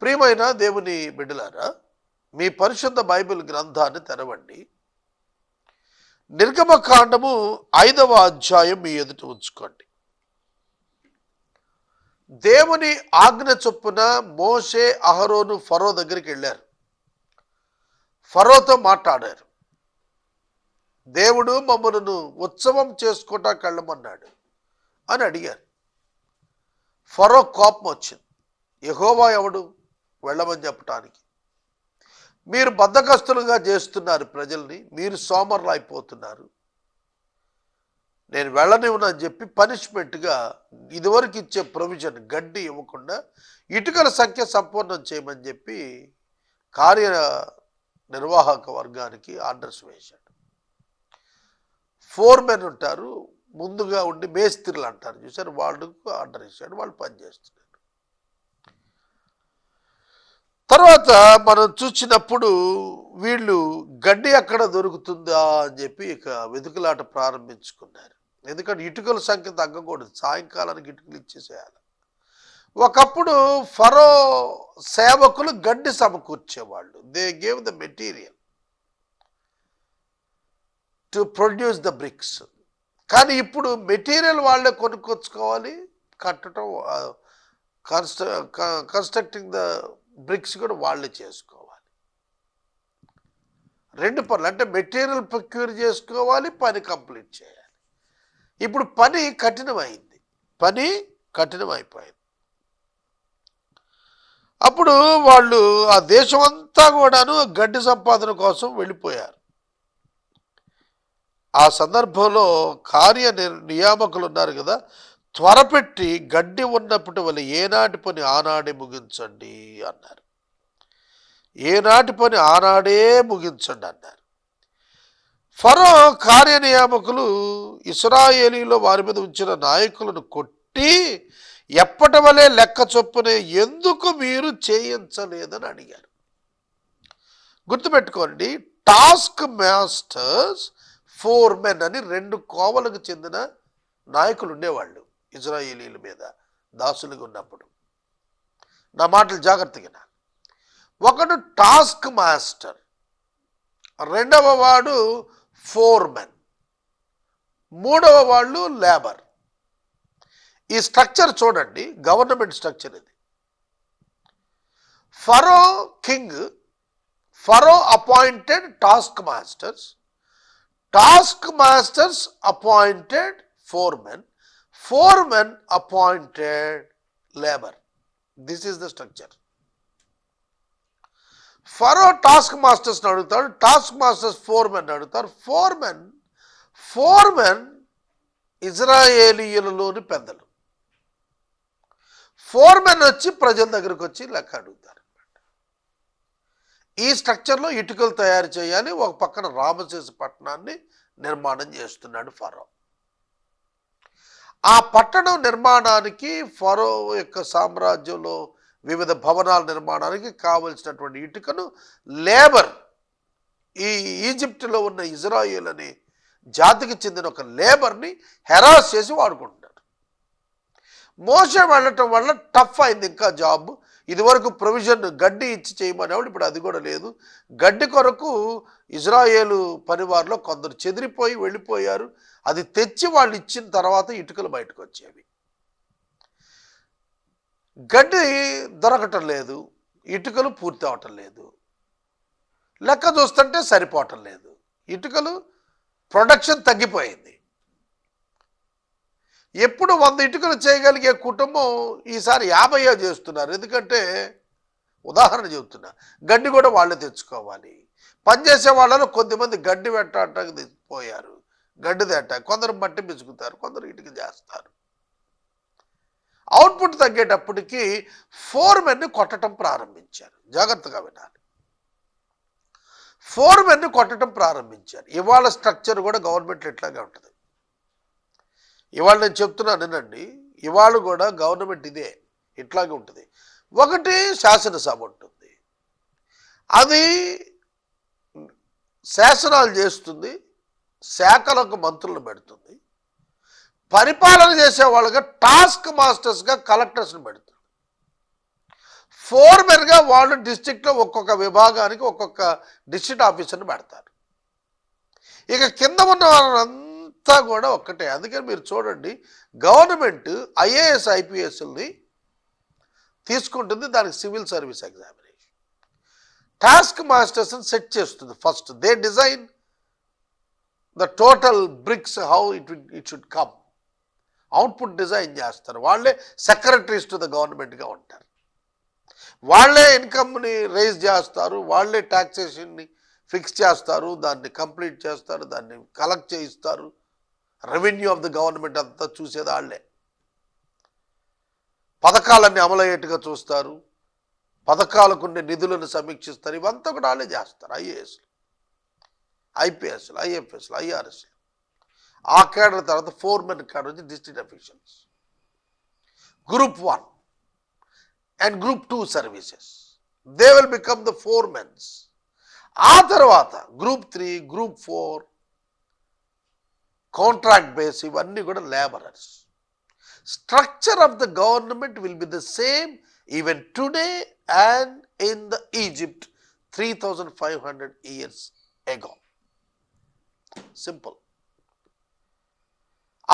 ప్రియమైన దేవుని బిడ్డలారా, మీ పరిశుద్ధ బైబిల్ గ్రంథాన్ని తెరవండి. నిర్గమకాండము 5వ అధ్యాయం మీ ఎదుట ఉంచుకోండి. దేవుని ఆజ్ఞ చొప్పున మోషే, అహరోను ఫరో దగ్గరికి వెళ్ళారు. ఫరోతో మాట్లాడారు. దేవుడు మమ్మలను ఉత్సవం చేసుకోవటానికి వెళ్ళమన్నాడు అని అడిగారు. ఫరో కోపం వచ్చింది. యెహోవా ఎవడు వెళ్ళమని చెప్పటానికి? మీరు బద్ధకస్తులుగా చేస్తున్నారు ప్రజల్ని, మీరు సోమరులు అయిపోతున్నారు, నేను వెళ్ళనివ్వనని చెప్పి పనిష్మెంట్గా ఇదివరకు ఇచ్చే ప్రొవిజన్ గడ్డి ఇవ్వకుండా ఇటుకల సంఖ్య సంపూర్ణం చేయమని చెప్పి కార్యనిర్వాహక వర్గానికి ఆర్డర్స్ వేశాడు. ఫోర్మెన్ ఉంటారు, ముందుగా ఉండి మేస్త్రీలు అంటారు చూసారు, వాళ్ళకు ఆర్డర్ ఇచ్చాడు. వాళ్ళు పనిచేస్తున్నారు. తర్వాత మనం చూసినప్పుడు వీళ్ళు గడ్డి ఎక్కడ దొరుకుతుందా అని చెప్పి ఇక వెతుకులాట ప్రారంభించుకున్నారు. ఎందుకంటే ఇటుకల సంఖ్య తగ్గకూడదు, సాయంకాలానికి ఇటుకలు ఇచ్చేసేయాలి. ఒకప్పుడు ఫరో సేవకులు గడ్డి సమకూర్చేవాళ్ళు. They gave the material to produce the bricks. కానీ ఇప్పుడు మెటీరియల్ వాళ్ళే కొనుక్కొచ్చుకోవాలి, కట్టడం, కన్స్ట్రక్టింగ్ ద బ్రిక్స్ కూడా వాళ్ళే చేసుకోవాలి. రెండు పనులు, అంటే మెటీరియల్ ప్రొక్యూర్ చేసుకోవాలి, పని కంప్లీట్ చేయాలి. ఇప్పుడు పని కఠినమైపోయింది. అప్పుడు వాళ్ళు ఆ దేశం అంతా కూడాను గడ్డి సంపాదన కోసం వెళ్ళిపోయారు. ఆ సందర్భంలో నియామకులు ఉన్నారు కదా, త్వరపెట్టి గడ్డి ఉన్నప్పటి వల్ల ఏనాటి పని ఆనాడే ముగించండి అన్నారు. ఏనాటి పని ఆనాడే ముగించండి అన్నారు. ఫరో కార్యనియామకులు ఇశ్రాయేలీలో వారి మీద ఉంచిన నాయకులను కొట్టి ఎప్పటి వలె లెక్క చొప్పునే ఎందుకు మీరు చేయించలేదని అడిగారు. గుర్తుపెట్టుకోండి, టాస్క్ మాస్టర్స్, ఫోర్మెన్ అని రెండు కోవలకు చెందిన నాయకులు ఉండేవాళ్ళు ఇజ్రాయేలీల మీద దాసులుగా ఉన్నప్పుడు. నా మాటలు జాగ్రత్తగా. ఒకడు టాస్క్ మాస్టర్, రెండవ వాడు ఫోర్మెన్, మూడవ వాళ్ళు లేబర్. ఈ స్ట్రక్చర్ చూడండి, గవర్నమెంట్ స్ట్రక్చర్ ఇది. Pharaoh king, Pharaoh appointed task masters, task masters appointed foremen, foremen appointed labour. This is the structure. Pharaoh task masters అడుగుతాడు, టాస్క్ మాస్టర్స్ ఫోర్మెన్ అడుగుతారు. ఫోర్మెన్ ఇజ్రాయేలీయులలోని పెద్దలు. ఫోర్మెన్ వచ్చి ప్రజల దగ్గరకు వచ్చి లెక్క అడుగుతారు. ఈ స్ట్రక్చర్లో ఇటుకలు తయారు చేయాలి. ఒక పక్కన రామసేసు పట్టణాన్ని నిర్మాణం చేస్తున్నాడు ఫరో. ఆ పట్టణం నిర్మాణానికి, ఫరో యొక్క సామ్రాజ్యంలో వివిధ భవనాల నిర్మాణానికి కావలసినటువంటి ఇటుకను లేబర్, ఈ ఈజిప్టులో ఉన్న ఇజ్రాయేల్ అనే జాతికి చెందిన ఒక లేబర్ని హెరాస్ చేసి వాడుకుంటున్నారు. మోసే వెళ్ళటం వల్ల టఫ్ అయింది ఇంకా జాబ్. ఇదివరకు ప్రొవిజన్ గడ్డి ఇచ్చి చేయమనేవాడు, ఇప్పుడు అది కూడా లేదు. గడ్డి కొరకు ఇజ్రాయేలు పనివారిలో కొందరు చెదిరిపోయి వెళ్ళిపోయారు. అది తెచ్చి వాళ్ళు ఇచ్చిన తర్వాత ఇటుకలు బయటకు వచ్చేవి. గడ్డి దొరకటం లేదు, ఇటుకలు పూర్తి అవటం లేదు, లెక్క చూస్తుంటే సరిపోవటం లేదు, ఇటుకలు ప్రొడక్షన్ తగ్గిపోయింది. ఎప్పుడు 100 ఇటుకలు చేయగలిగే కుటుంబం ఈసారి 50 చేస్తున్నారు. ఎందుకంటే ఉదాహరణ చెబుతున్నా, గడ్డి కూడా వాళ్ళే తెచ్చుకోవాలి. పనిచేసే వాళ్ళలో కొద్దిమంది గడ్డి వెంటాటకు పోయారు, గడ్డి తేట, కొందరు మట్టి పిసుకుతారు, కొందరు ఇటుక చేస్తారు. అవుట్పుట్ తగ్గేటప్పటికి ఫోర్మెన్ని కొట్టడం ప్రారంభించారు. జాగ్రత్తగా వినాలి, ఫోర్మెన్ని కొట్టడం ప్రారంభించారు. ఇవాళ స్ట్రక్చర్ కూడా గవర్నమెంట్ ఇట్లాగే ఉంటుంది. ఇవాళ నేను చెప్తున్నాను వినండి, ఇవాళ కూడా గవర్నమెంట్ ఇదే, ఇట్లాగే ఉంటుంది. ఒకటి శాసనసభ ఉంటుంది, అది శాసనాలు చేస్తుంది, శాఖలకు మంత్రులను పెడుతుంది. పరిపాలన చేసే వాళ్ళగా టాస్క్ మాస్టర్స్గా కలెక్టర్స్ని పెడుతుంది. ఫోర్మెన్గా వాళ్ళు డిస్ట్రిక్ట్లో ఒక్కొక్క విభాగానికి ఒక్కొక్క డిస్ట్రిక్ట్ ఆఫీసర్ని పెడతారు. ఇక కింద ఉన్న వాళ్ళంతా కూడా ఒక్కటే. అందుకని మీరు చూడండి, గవర్నమెంట్ ఐఏఎస్ ఐపీఎస్ని తీసుకుంటుంది, దానికి సివిల్ సర్వీస్ ఎగ్జామినేషన్. టాస్క్ మాస్టర్స్ని సెట్ చేస్తుంది. First they design the total bricks how it should come. Output design చేస్తారు. వాళ్ళే సెక్రటరీస్ టు ద గవర్నమెంట్గా ఉంటారు. వాళ్ళే ఇన్కమ్ని రైజ్ చేస్తారు, వాళ్ళే ట్యాక్సేషన్ని ఫిక్స్ చేస్తారు, దాన్ని కంప్లీట్ చేస్తారు, దాన్ని కలెక్ట్ చేయిస్తారు. రెవెన్యూ ఆఫ్ ద గవర్నమెంట్ అంతా చూసేది వాళ్ళే. పథకాలన్నీ అమలయ్యేట్టుగా చూస్తారు, పథకాలకుండే నిధులను సమీక్షిస్తారు. ఇవంతా కూడా వాళ్ళే చేస్తారు. ఐఏఎస్లు, ఐపీఎస్లు, ఐఎఫ్ఎస్లు, ఐఆర్ఎస్లు. ఆ కేడర్ తర్వాత ఫోర్మెన్ కేడర్ వచ్చి district officials, group 1 and group 2 services. They will become the foremens. ఆ తర్వాత గ్రూప్ 3, గ్రూప్ 4, కాంట్రాక్ట్ బేస్, ఇవన్నీ కూడా labourers. Structure of the government will be the same even today and in the Egypt 3500 years ago. Simple.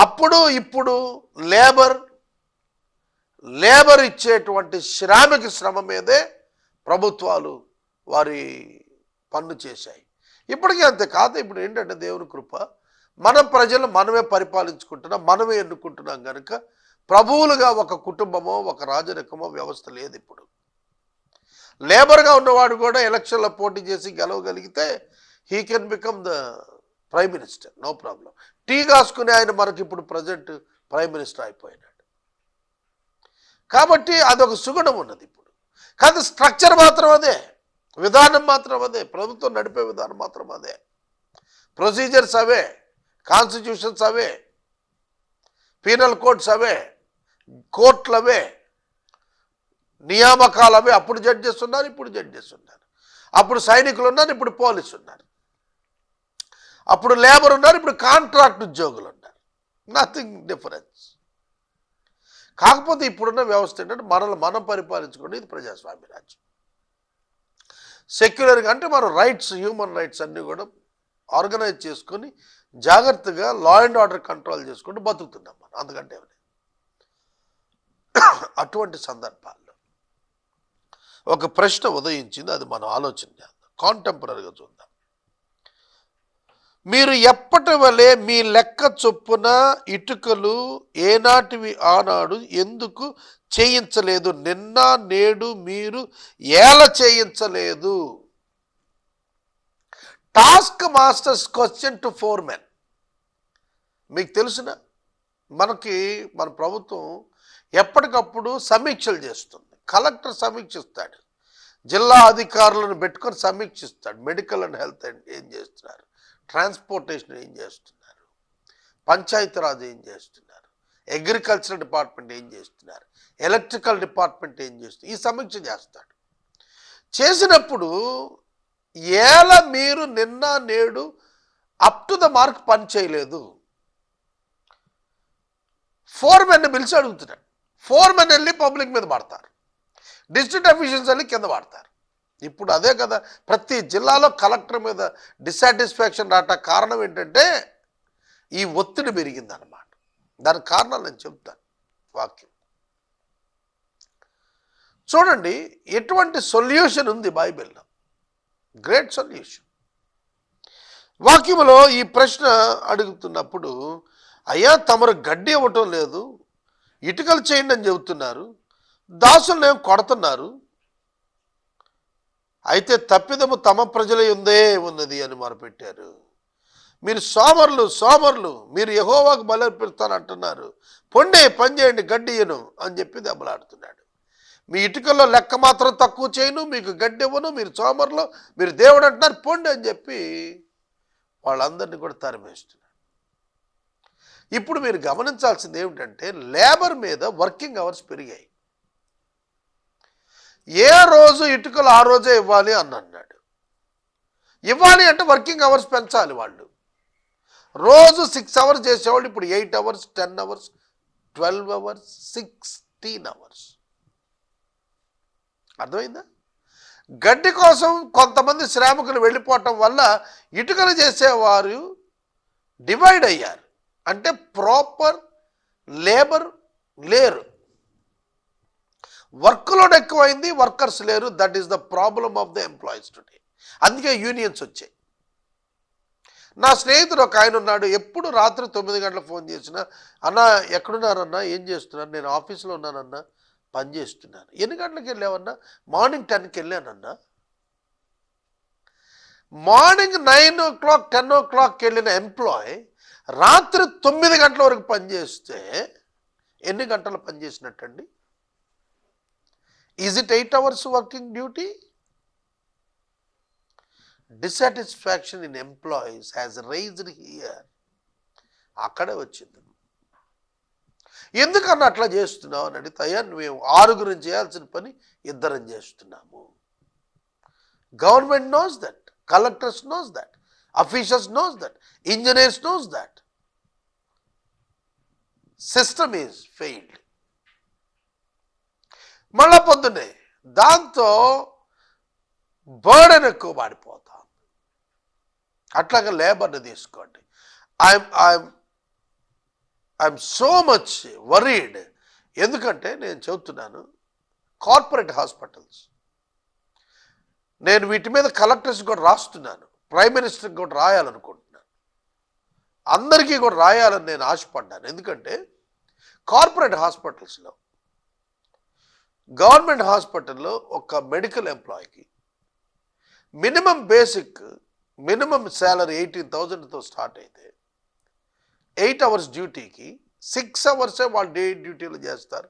అప్పుడు ఇప్పుడు labour ఇచ్చేటువంటి శ్రామిక శ్రమ మీదే ప్రభుత్వాలు వారి పన్ను చేశాయి. ఇప్పటికీ అంతే కాదు. ఇప్పుడు ఏంటంటే దేవుని కృప, మన ప్రజలు మనమే పరిపాలించుకుంటున్నాం, మనమే ఎన్నుకుంటున్నాం కనుక ప్రభువులుగా ఒక కుటుంబమో ఒక రాజరికమో వ్యవస్థ లేదు. ఇప్పుడు లేబర్గా ఉన్నవాడు కూడా ఎలక్షన్లో పోటీ చేసి గెలవగలిగితే he can become the prime minister, no problem. Tea కాసుకునే ఆయన మనకి ఇప్పుడు ప్రజెంట్ ప్రైమ్ మినిస్టర్ అయిపోయినాడు. కాబట్టి అదొక సుగుణం ఉన్నది ఇప్పుడు. కానీ స్ట్రక్చర్ మాత్రం అదే, విధానం మాత్రం అదే, ప్రభుత్వం నడిపే విధానం మాత్రం అదే, ప్రొసీజర్స్ అవే, కాన్స్టిట్యూషన్స్ అవే, పీనల్ కోడ్స్ అవే, కోర్టులు అవే, నియామకాలు అవే. అప్పుడు జడ్జెస్ ఉన్నారు, ఇప్పుడు జడ్జెస్ ఉన్నారు. అప్పుడు సైనికులు ఉన్నారు, ఇప్పుడు పోలీసు ఉన్నారు. అప్పుడు లేబర్ ఉన్నారు, ఇప్పుడు కాంట్రాక్ట్ ఉద్యోగులు ఉన్నారు. Nothing difference. కాకపోతే ఇప్పుడున్న వ్యవస్థ ఏంటంటే మనల్ని మనం పరిపాలించుకోండి. ఇది ప్రజాస్వామ్య రాజ్యం. సెక్యులర్గా అంటే మన రైట్స్, హ్యూమన్ రైట్స్ అన్నీ కూడా ఆర్గనైజ్ చేసుకొని జాగ్రత్తగా లా అండ్ ఆర్డర్ కంట్రోల్ చేసుకుంటూ బతుకుతున్నాం మనం. అందుకంటే అటువంటి సందర్భాల్లో ఒక ప్రశ్న ఉదయించింది, అది మనం ఆలోచన చేద్దాం, కాంటెంపరీగా చూద్దాం. మీరు ఎప్పటి వలె మీ లెక్క చొప్పున ఇటుకలు ఏనాటివి ఆనాడు ఎందుకు చేయించలేదు? నిన్న నేడు మీరు ఏల చేయించలేదు? Task masters question to foremen. మీకు తెలుసునా, మన ప్రభుత్వం ఎప్పటికప్పుడు సమీక్షలు చేస్తుంది. కలెక్టర్ సమీక్షిస్తాడు, జిల్లా అధికారులను పెట్టుకొని సమీక్షిస్తాడు. మెడికల్ అండ్ హెల్త్ ఏం చేస్తున్నారు, ట్రాన్స్పోర్టేషన్ ఏం చేస్తున్నారు, పంచాయతీరాజ్ ఏం చేస్తున్నారు, అగ్రికల్చర్ డిపార్ట్మెంట్ ఏం చేస్తున్నారు, ఎలక్ట్రికల్ డిపార్ట్మెంట్ ఏం చేస్తున్నారు, ఈ సమీక్ష చేస్తాడు. చేసినప్పుడు మీరు నిన్న నేడు అప్ టు ద మార్క్ పని చేయలేదు, ఫోర్మెన్ పిలిచి అడుగుతున్నాడు. ఫోర్మెన్ వెళ్ళి పబ్లిక్ మీద పడతారు, డిస్ట్రిక్ట్ అఫీషియల్స్ వెళ్ళి కింద పడతారు. ఇప్పుడు అదే కదా, ప్రతి జిల్లాలో కలెక్టర్ మీద డిస్సాటిస్ఫాక్షన్ రావటం కారణం ఏంటంటే ఈ ఒత్తిడి పెరిగిందన్నమాట. దానికి కారణాలు నేను చెప్తాను. వాక్యం చూడండి, ఎటువంటి సొల్యూషన్ ఉంది బైబిల్లో, గ్రేట్ సొల్యూషన్. వాక్యంలో ఈ ప్రశ్న అడుగుతున్నప్పుడు, అయ్యా తమరు గడ్డి ఇవ్వటం లేదు, ఇటుకలు చేయండి అని చెబుతున్నారు, దాసులను ఏం కొడుతున్నారు, అయితే తప్పిదము తమ ప్రజల యుందే ఉన్నది అని మొరపెట్టారు. మీరు సోమరులు, మీరు యెహోవాకు బలి అర్పిస్తానంటున్నారు, పొండే పని చేయండి గడ్డియను అని చెప్పి దెబ్బలాడుతున్నాడు. మీ ఇటుకల్లో లెక్క మాత్రం తక్కువ చేయను, మీకు గడ్డి ఇవ్వను, మీరు సోమరులు, మీరు దేవుడు అంటున్నారు, పొండి అని చెప్పి వాళ్ళందరినీ కూడా తరిమేస్తున్నాడు. ఇప్పుడు మీరు గమనించాల్సింది ఏమిటంటే, లేబర్ మీద వర్కింగ్ అవర్స్ పెరిగాయి. ఏ రోజు ఇటుకలు ఆ రోజే ఇవ్వాలి అని అన్నాడు. ఇవ్వాలి అంటే వర్కింగ్ అవర్స్ పెంచాలి. వాళ్ళు రోజు 6 hours చేసేవాళ్ళు ఇప్పుడు 8 hours, 10 hours, 12 hours, 16 hours. అర్థమైందా? గడ్డి కోసం కొంతమంది శ్రామికులు వెళ్ళిపోవటం వల్ల ఇటుకలు చేసేవారు డివైడ్ అయ్యారు. అంటే ప్రాపర్ లేబర్ లేరు, వర్క్ లోడ్ ఎక్కువైంది, వర్కర్స్ లేరు. That is the problem of the employees today. అందుకే యూనియన్స్ వచ్చాయి. నా స్నేహితుడు ఒక ఆయన ఉన్నాడు, ఎప్పుడు రాత్రి 9 గంటలకు ఫోన్ చేసినా, అన్న ఎక్కడున్నారన్నా, ఏం చేస్తున్నారు? నేను ఆఫీస్లో ఉన్నానన్నా, పని చేస్తున్నాను. ఎన్ని గంటలకు వెళ్ళావన్నా? మార్నింగ్ 10కి వెళ్ళానన్నా. మార్నింగ్ 9 o'clock 10 o'clock వెళ్ళిన ఎంప్లాయ్ రాత్రి 9 గంటల వరకు పనిచేస్తే ఎన్ని గంటలు పనిచేసినట్టండి? Is it 8 hours working duty? Dissatisfaction in employees has raised here. అక్కడే వచ్చింది. ఎందుకన్నా అట్లా చేస్తున్నావు అని అడిగితే, అయ్యా మేము 6 చేయాల్సిన పని 2 చేస్తున్నాము. Government knows that, collectors knows that, officials knows that, engineers knows that. System is failed. మళ్ళా పొద్దున్నే దాంతో బర్డెన్ ఎక్కువ పడిపోతాం. అట్లాగే లేబర్ని తీసుకోండి. I'm so much worried. ఎందుకంటే నేను చెబుతున్నాను, కార్పొరేట్ హాస్పిటల్స్, నేను వీటి మీద కలెక్టర్స్ కూడా రాస్తున్నాను, ప్రైమ్ మినిస్టర్కి కూడా రాయాలనుకుంటున్నాను, అందరికీ కూడా రాయాలని నేను ఆశపడ్డాను. ఎందుకంటే కార్పొరేట్ హాస్పిటల్స్లో, గవర్నమెంట్ హాస్పిటల్లో ఒక మెడికల్ ఎంప్లాయీకి మినిమం శాలరీ 18,000తో స్టార్ట్ అయితే 8 hours డ్యూటీకి 6 hours వాళ్ళు డే డ్యూటీలు చేస్తారు,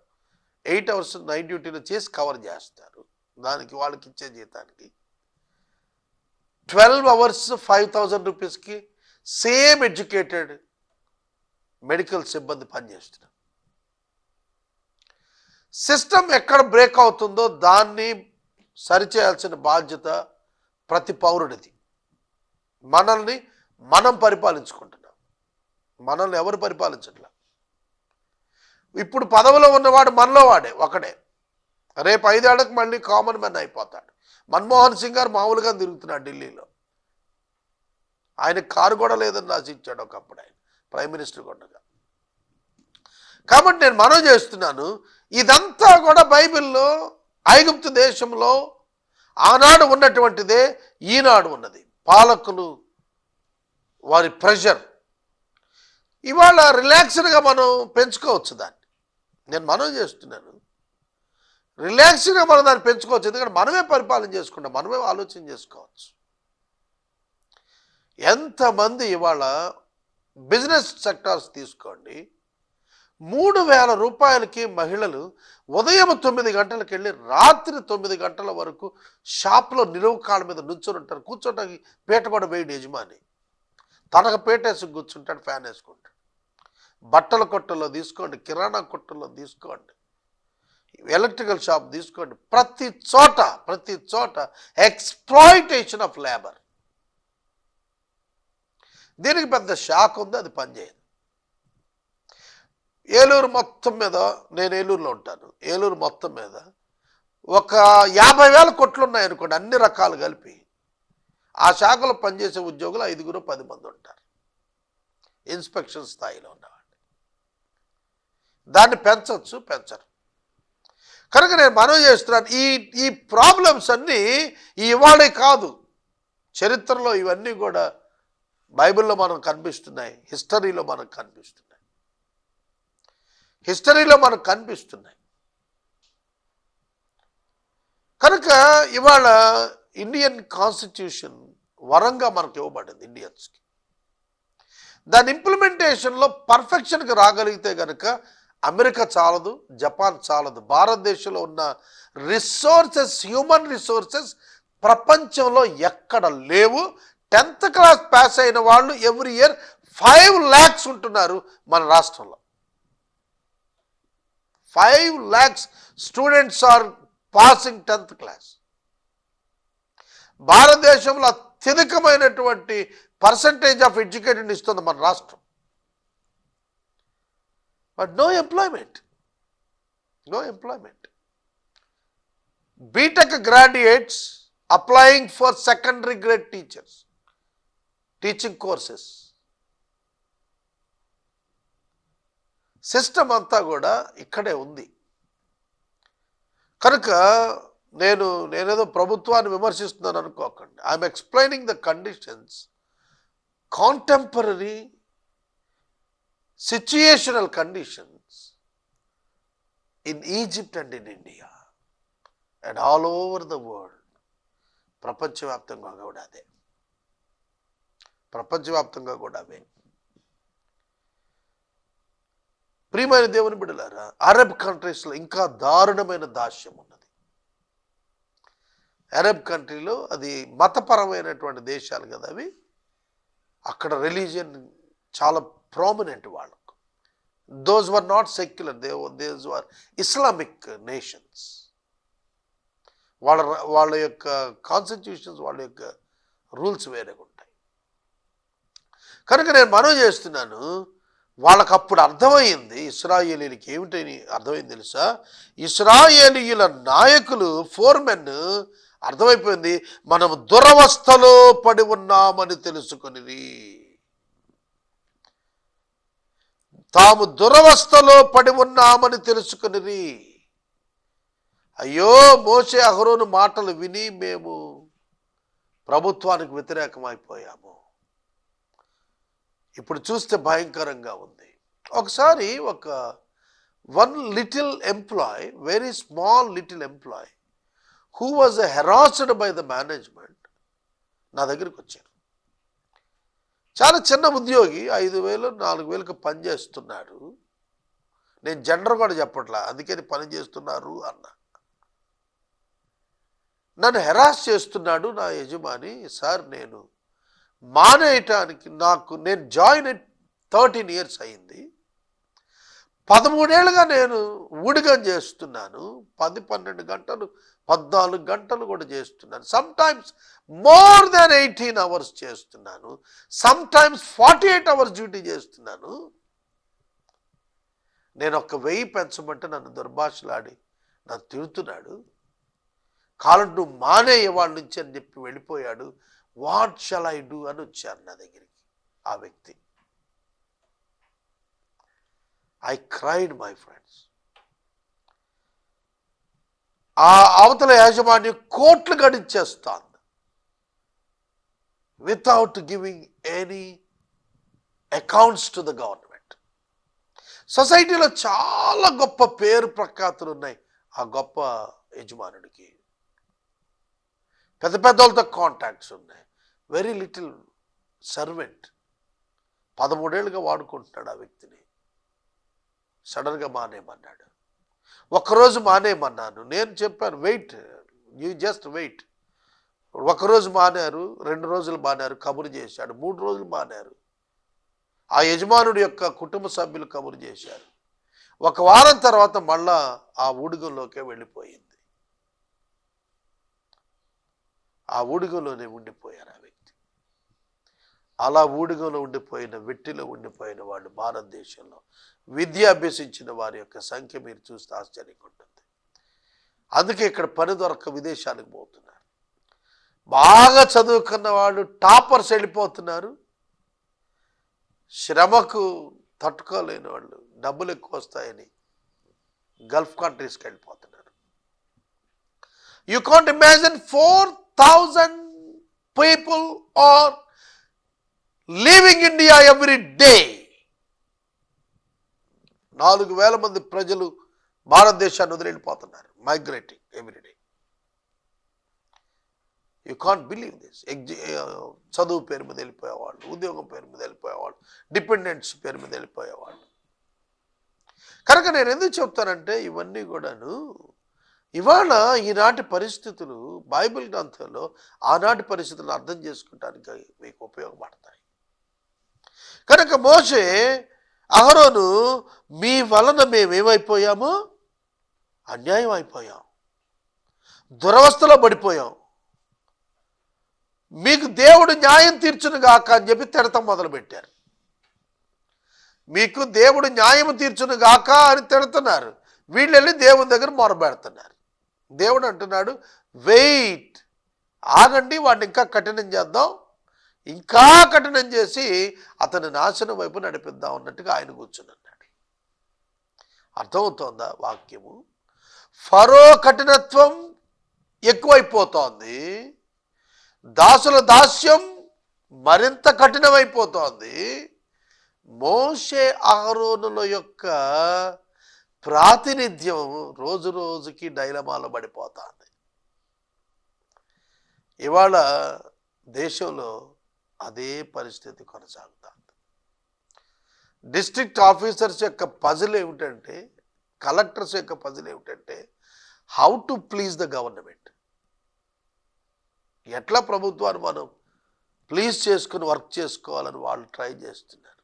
8 hours నైట్ డ్యూటీలు చేసి కవర్ చేస్తారు. దానికి వాళ్ళకి ఇచ్చే జీతానికి 12 hours 5,000 రూపీస్కి సేమ్ ఎడ్యుకేటెడ్ మెడికల్ సిబ్బంది పనిచేస్తున్నారు. సిస్టమ్ ఎక్కడ బ్రేక్ అవుతుందో దాన్ని సరిచేయాల్సిన బాధ్యత ప్రతి పౌరుడిది. మనల్ని మనం పరిపాలించుకుంటున్నాం, మనల్ని ఎవరు పరిపాలించట్లా. ఇప్పుడు పదవిలో ఉన్నవాడు మనలో వాడే ఒకడే, రేపు 5 ఏళ్లకు మళ్ళీ కామన్ మ్యాన్ అయిపోతాడు. మన్మోహన్ సింగ్ గారు మామూలుగా తిరుగుతున్నాడు ఢిల్లీలో, ఆయన కారు కూడా లేదని రాసిచ్చాడు ఒకప్పుడు ఆయన ప్రైమ్ మినిస్టర్ ఉండగా. కాబట్టి నేను మనవి చేస్తున్నాను, ఇదంతా కూడా బైబిల్లో ఐగుప్తు దేశంలో ఆనాడు ఉన్నటువంటిదే ఈనాడు ఉన్నది. పాలకులు వారి ప్రెషర్ ఇవాళ రిలాక్స్డ్గా మనం పెంచుకోవచ్చు దాన్ని. నేను మనవి చేస్తున్నాను, రిలాక్స్డ్గా మనం దాన్ని పెంచుకోవచ్చు. ఎందుకంటే మనమే పరిపాలన చేసుకుంటాం, మనమే ఆలోచన చేసుకోవచ్చు. ఎంతమంది ఇవాళ బిజినెస్ సెక్టార్స్ తీసుకోండి, 3,000 రూపాయలకి మహిళలు ఉదయం 9 గంటలకు వెళ్ళి రాత్రి 9 గంటల వరకు షాప్లో నిలువు కాళ్ళ మీద నుంచొని ఉంటారు. కూర్చోటానికి పీట కూడా వేయడు యజమాని, తనకు పీట వేసి కూర్చుంటాడు, ఫ్యాన్ వేసుకుంటాడు. బట్టల కొట్టుల్లో తీసుకోండి, కిరాణా కొట్టుల్లో తీసుకోండి, ఎలక్ట్రికల్ షాప్ తీసుకోండి, ప్రతి చోట ఎక్స్‌ప్లాయిటేషన్ ఆఫ్ లేబర్. దీనికి పెద్ద షాక్ ఉంది, అది పనిచేయదు. ఏలూరు మొత్తం మీద, నేను ఏలూరులో ఉంటాను, ఏలూరు మొత్తం మీద ఒక 50,000 కొట్లు ఉన్నాయనుకోండి, అన్ని రకాలు కలిపి. ఆ శాఖలో పనిచేసే ఉద్యోగులు 5-10 మంది ఉంటారు, ఇన్స్పెక్షన్ స్థాయిలో ఉన్నవాళ్ళు. దాన్ని పెంచరు. కనుక నేను మనవి చేస్తున్నాను, ఈ ప్రాబ్లమ్స్ అన్నీ ఇవాళే కాదు, చరిత్రలో ఇవన్నీ కూడా బైబిల్లో మనకు కనిపిస్తున్నాయి, హిస్టరీలో మనకు కనిపిస్తున్నాయి. కనుక ఇవాళ ఇండియన్ కాన్స్టిట్యూషన్ వరంగా మనకు ఇవ్వబడింది ఇండియన్స్కి. దాని ఇంప్లిమెంటేషన్లో పర్ఫెక్షన్కి రాగలిగితే కనుక అమెరికా చాలదు, జపాన్ చాలదు. భారతదేశంలో ఉన్న రిసోర్సెస్, హ్యూమన్ రిసోర్సెస్ ప్రపంచంలో ఎక్కడ లేవు. 10th క్లాస్ పాస్ అయిన వాళ్ళు ఎవ్రీ ఇయర్ 5 lakhs ఉంటున్నారు మన రాష్ట్రంలో. 5 lakhs students are passing 10th class. భారతదేశంలో అత్యధికమైనటువంటి పర్సంటేజ్ ఆఫ్ ఎడ్యుకేటెడ్ ఇస్తుంది మన రాష్ట్రం. But no employment. BTech graduates applying for secondary grade teaching courses. System అంతా కూడా ఇక్కడే ఉంది. కనుక నేనేదో ప్రభుత్వాన్ని విమర్శిస్తున్నాను అనుకోకండి. I'm explaining the conditions, contemporary situational conditions in Egypt and in India and all over the world. ప్రపంచవ్యాప్తంగా కూడా అదే, ప్రపంచవ్యాప్తంగా కూడా అవే. ప్రియమైన దేవుని బిడ్డలారా, అరబ్ కంట్రీస్లో ఇంకా దారుణమైన దాస్యం ఉన్నది. అరబ్ కంట్రీలో అది మతపరమైనటువంటి దేశాలు కదా అవి. అక్కడ రిలీజియన్ చాలా ప్రామినెంట్ వాళ్ళకు. Those were not secular, those were Islamic nations. వాళ్ళ యొక్క కాన్స్టిట్యూషన్స్, వాళ్ళ యొక్క రూల్స్ వేరేగా ఉంటాయి. కనుక నేను మనవి చేస్తున్నాను, వాళ్ళకు అప్పుడు అర్థమైంది, ఇశ్రాయేలీలకి ఏమిటని అర్థమైంది తెలుసా? ఇశ్రాయేలీయుల నాయకులు, ఫోర్మెన్ అర్థమైపోయింది, మనం దురవస్థలో పడి ఉన్నామని తెలుసుకుని, తాము దురవస్థలో పడి ఉన్నామని తెలుసుకుని, అయ్యో మోషే అహరోను మాటలు విని మేము ప్రభుత్వానికి వ్యతిరేకమైపోయాము. ఇప్పుడు చూస్తే భయంకరంగా ఉంది. ఒకసారి one little employ, very small little employ who was harassed by the management నా దగ్గరికి వచ్చారు. చాలా చిన్న ఉద్యోగి, 5,000 4,000కి పనిచేస్తున్నాడు. నేను జెండర్ కూడా చెప్పట్లా, అందుకని పని చేస్తున్నారు అన్న. నన్ను హెరాస్ చేస్తున్నాడు నా యజమాని. సార్, నేను మానేయటానికి నేను జాయిన్ 13 years అయింది. 13 ఏళ్ళుగా నేను ఊడిగం చేస్తున్నాను. 10-12 గంటలు 14 గంటలు కూడా చేస్తున్నాను. సమ్టైమ్స్ మోర్ దాన్ 18 hours చేస్తున్నాను. సమ్టైమ్స్ 48 hours డ్యూటీ చేస్తున్నాను. నేను 1,000 పెంచమంటే నన్ను దుర్భాషలాడి నన్ను తిడుతున్నాడు. కాలం నువ్వు మానేయ వాళ్ళ నుంచి అని చెప్పి వెళ్ళిపోయాడు. వాట్ షల్ ఐ డూ అని వచ్చారు నా దగ్గరికి ఆ వ్యక్తి. I cried my friends. ఆ అవతల యాజమాన్యం కోట్లు గడించేస్తాను without giving any accounts to the government. సొసైటీలో చాలా గొప్ప పేరు ప్రఖ్యాతులు ఉన్నాయి ఆ గొప్ప యజమానుడికి. పెద్ద పెద్దలతో కాంటాక్ట్స్ ఉన్నాయి. Very little servant. 13 ఏళ్ళుగా వాడుకుంటున్నాడు ఆ వ్యక్తిని. సడన్గా మానేయమన్నాడు. ఒక్కరోజు మానేయమన్నాను. నేను చెప్పాను, వెయిట్, యూ జస్ట్ వెయిట్. ఒకరోజు మానారు, 2 రోజులు మానారు, కబురు చేశాడు. 3 రోజులు మానారు. ఆ యజమానుడి యొక్క కుటుంబ సభ్యులు కబురు చేశారు. 1 వారం తర్వాత మళ్ళా ఆ ఊడిగంలోకే వెళ్ళిపోయింది. ఆ ఊడిగంలోనే ఉండిపోయారు ఆ వ్యక్తి. అలా ఊడిగంలో ఉండిపోయిన, వెట్టిలో ఉండిపోయిన వాళ్ళు భారతదేశంలో విద్య అభ్యసించిన వారి యొక్క సంఖ్య మీరు చూస్తే ఆశ్చర్యంగా ఉంటుంది. అందుకే ఇక్కడ పని దొరక్క విదేశాలకు పోతున్నారు. బాగా చదువుకున్న వాళ్ళు టాపర్స్ వెళ్ళిపోతున్నారు. శ్రమకు తట్టుకోలేని వాళ్ళు, డబ్బులు ఎక్కువ వస్తాయని గల్ఫ్ కంట్రీస్కి వెళ్ళిపోతున్నారు. You can't imagine 4,000 people are leaving India every day. 4,000 మంది ప్రజలు భారతదేశాన్ని వదిలిపోతున్నారు, migrating every day. You can't believe this. చదువు పేరు మీద వెళ్ళిపోయేవాళ్ళు, ఉద్యోగం పేరు మీద వెళ్ళిపోయేవాళ్ళు, డిపెండెంట్స్ పేరు మీద వెళ్ళిపోయేవాళ్ళు. కనుక నేను ఎందుకు చెప్తానంటే ఇవన్నీ కూడాను ఇవాళ ఈనాటి పరిస్థితులు బైబిల్ గ్రంథంలో ఆనాటి పరిస్థితులను అర్థం చేసుకోవడానికి మీకు ఉపయోగపడతాయి. కనుక మోషే, అహరోను, మీ వలన మేమేమైపోయాము? అన్యాయం అయిపోయాం, దురవస్థలో పడిపోయాం. మీకు దేవుడు న్యాయం తీర్చును గాక అని చెప్పి తిడతం మొదలుపెట్టారు. మీకు దేవుడు న్యాయం తీర్చును గాక అని తిడుతున్నారు. వీళ్ళు వెళ్ళి దేవుని దగ్గర మొరబెడుతున్నారు. దేవుడు అంటున్నాడు, వెయిట్, ఆగండి, వాడిని ఇంకా కఠినం చేద్దాం, ఇంకా కఠినం చేసి అతని నాశనం వైపు నడిపిద్దాం అన్నట్టుగా ఆయన కూర్చున్నాడు. అర్థమవుతోందా వాక్యము? ఫరో కఠినత్వం ఎక్కువైపోతోంది, దాసుల దాస్యం మరింత కఠినమైపోతోంది. మోషే అహరోనుల యొక్క ప్రాతినిధ్యం రోజు రోజుకి డైలమాలో పడిపోతుంది. ఇవాళ దేశంలో అదే పరిస్థితి కొనసాగుతుంది. డిస్ట్రిక్ట్ ఆఫీసర్స్ యొక్క పజిల్ ఏమిటంటే, కలెక్టర్స్ యొక్క పజిల్ ఏమిటంటే, how to please the government, ఎట్లా ప్రభుత్వాన్ని మనం ప్లీజ్ చేసుకుని వర్క్ చేసుకోవాలని వాళ్ళు ట్రై చేస్తున్నారు.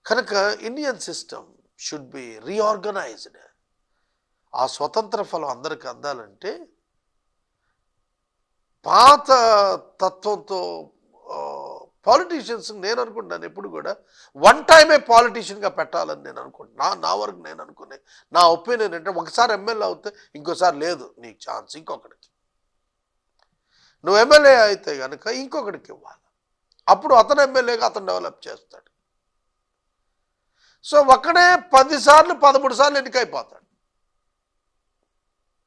కనుక Indian system should be reorganised. ఆ స్వతంత్ర ఫలం అందరికి అందాలంటే పాత తత్వంతో పాలిటీషియన్స్, నేను అనుకుంటున్నాను ఎప్పుడు కూడా వన్ టైమే పాలిటీషియన్గా పెట్టాలని నేను అనుకుంటున్నా. నా వరకు నేను అనుకునే నా ఒపీనియన్ అంటే, ఒకసారి ఎమ్మెల్యే అవుతే ఇంకోసారి లేదు నీకు ఛాన్స్, ఇంకొకటికి. నువ్వు ఎమ్మెల్యే అయితే కనుక ఇంకొకటికి ఇవ్వాలి, అప్పుడు అతను ఎమ్మెల్యేగా అతను డెవలప్ చేస్తాడు. సో ఒక్కడే 10 సార్లు 13 సార్లు ఎన్నికైపోతాడు,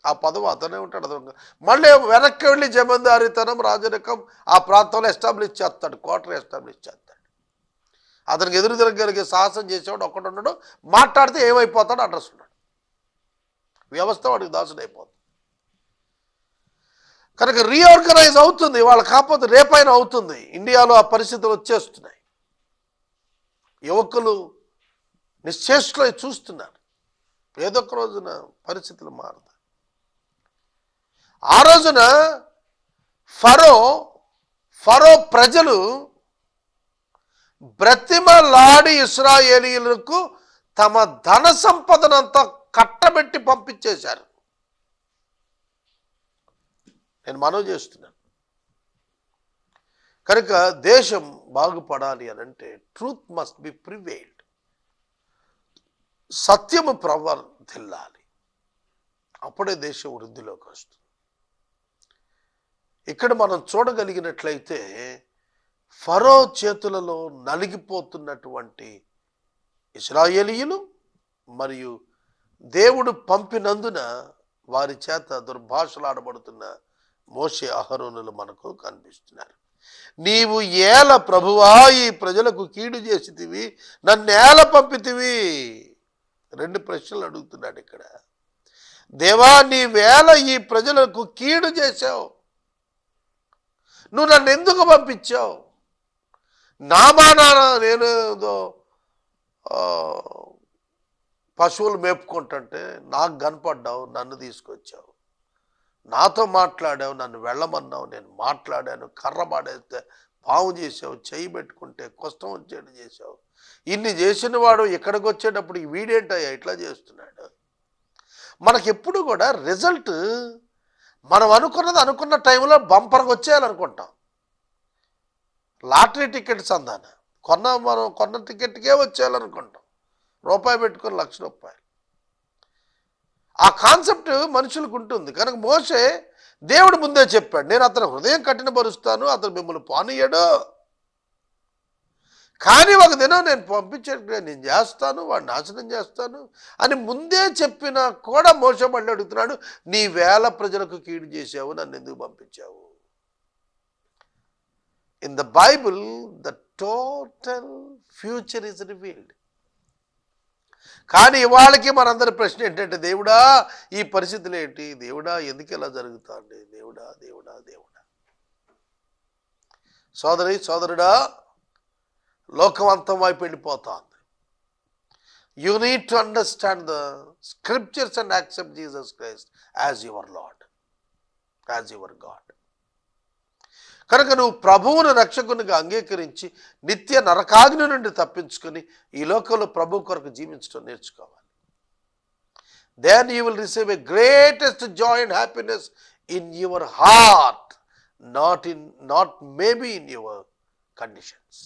ఆ పదవి అతనే ఉంటాడు. అతను మళ్ళీ వెనక్కి వెళ్ళి జమీందారీతనం, రాజరికం ఆ ప్రాంతంలో ఎస్టాబ్లిష్ చేస్తాడు, క్వార్టర్ ఎస్టాబ్లిష్ చేస్తాడు. అతనికి ఎదురు తిరగలిగే సాహసం చేసేవాడు ఒక్కడు ఉండడు, మాట్లాడితే ఏమైపోతాడు అడ్రస్ ఉన్నాడు, వ్యవస్థ వాడికి దాసుడైపోతుంది. కనుక రీఆర్గనైజ్ అవుతుంది, వాళ్ళ కాకపోతే రేపైనా అవుతుంది. ఇండియాలో ఆ పరిస్థితులు వచ్చేస్తున్నాయి. యువకులు నిశ్చేష్టలో చూస్తున్నారు, ఏదో ఒక రోజున పరిస్థితులు మారుతాయి. ఆ రోజున ఫరో ప్రజలు బ్రతిమలాడి ఇశ్రాయేలీయులకు తమ ధన సంపదనంతా కట్టబెట్టి పంపించేశారు. నేను మనవి చేస్తున్నాను. కనుక దేశం బాగుపడాలి అని అంటే ట్రూత్ మస్ట్ బి ప్రివేల్డ్, సత్యము ప్రవర్ధిల్లాలి, అప్పుడే దేశం వృద్ధిలోకి వస్తుంది. ఇక్కడ మనం చూడగలిగినట్లయితే ఫరో చేతులలో నలిగిపోతున్నటువంటి ఇశ్రాయేలీయులు మరియు దేవుడు పంపినందున వారి చేత దుర్భాషలాడబడుతున్న మోషే అహరోనులు మనకు కనిపిస్తున్నారు. నీవు ఏల ప్రభువా ఈ ప్రజలకు కీడు చేసితివి, నన్నేల పంపితివి? 2 ప్రశ్నలు అడుగుతున్నాడు ఇక్కడ. దేవా, నీవేళ ఈ ప్రజలకు కీడు చేశావు, నువ్వు నన్ను ఎందుకు పంపించావు? నా మానాన నేను పశువులు మేపుకుంటుంటే నాకు కనపడ్డావు, నన్ను తీసుకొచ్చావు, నాతో మాట్లాడావు, నన్ను వెళ్ళమన్నావు, నేను మాట్లాడాను, కర్ర పాడేస్తే పాము చేసావు, చెయ్యి పెట్టుకుంటే కష్టం వచ్చేట్టు చేసావు. ఇన్ని చేసిన వాడు ఇక్కడికి వచ్చేటప్పుడు వీడేంటయ్యా ఇట్లా చేస్తున్నాడు? మనకెప్పుడు కూడా రిజల్ట్ మనం అనుకున్న టైంలో బంపర్కి వచ్చేయాలనుకుంటాం. లాటరీ టికెట్స్ అందాన మనం కొన్న టికెట్కే వచ్చేయాలనుకుంటాం, రూపాయి పెట్టుకొని ₹1,00,000. ఆ కాన్సెప్ట్ మనుషులకు ఉంటుంది. కనుక మోషే దేవుడు ముందే చెప్పాడు, నేను అతని హృదయం కఠినపరుస్తాను, అతను మిమ్మల్ని పానీయడు, కానీ ఒక దినం నేను పంపించేట్టు నేను చేస్తాను, వాడిని నాశనం చేస్తాను అని ముందే చెప్పినా కూడా మోషే మళ్ళీ అడుగుతున్నాడు, నీ వేల ప్రజలకు కీడు చేసావు, నన్ను ఎందుకు పంపించావు? In the Bible the total future is revealed. కానీ ఇవాళకి మనందరి ప్రశ్న ఏంటంటే, దేవుడా ఈ పరిస్థితులు ఏంటి? దేవుడా ఎందుకు ఇలా జరుగుతుంది? దేవుడా దేవుడా దేవుడా. సోదరుడా, లోకవంతం వైపు వెళ్ళిపోతుంది. You need to understand the scriptures and accept Jesus Christ as your lord, as your God. కనుక నువ్వు ప్రభువును రక్షకునిగా అంగీకరించి నిత్య నరకాగ్ని నుండి తప్పించుకొని ఈ లోకంలో ప్రభు కొరకు జీవించడం నేర్చుకోవాలి. Then you will receive a greatest joy and happiness in your heart, not maybe in your conditions.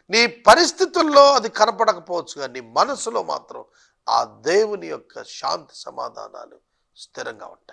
నీ పరిస్థితుల్లో అది కనపడకపోవచ్చు, కానీ నీ మనసులో మాత్రం ఆ దేవుని యొక్క శాంతి సమాధానాలు స్థిరంగా ఉంటాయి.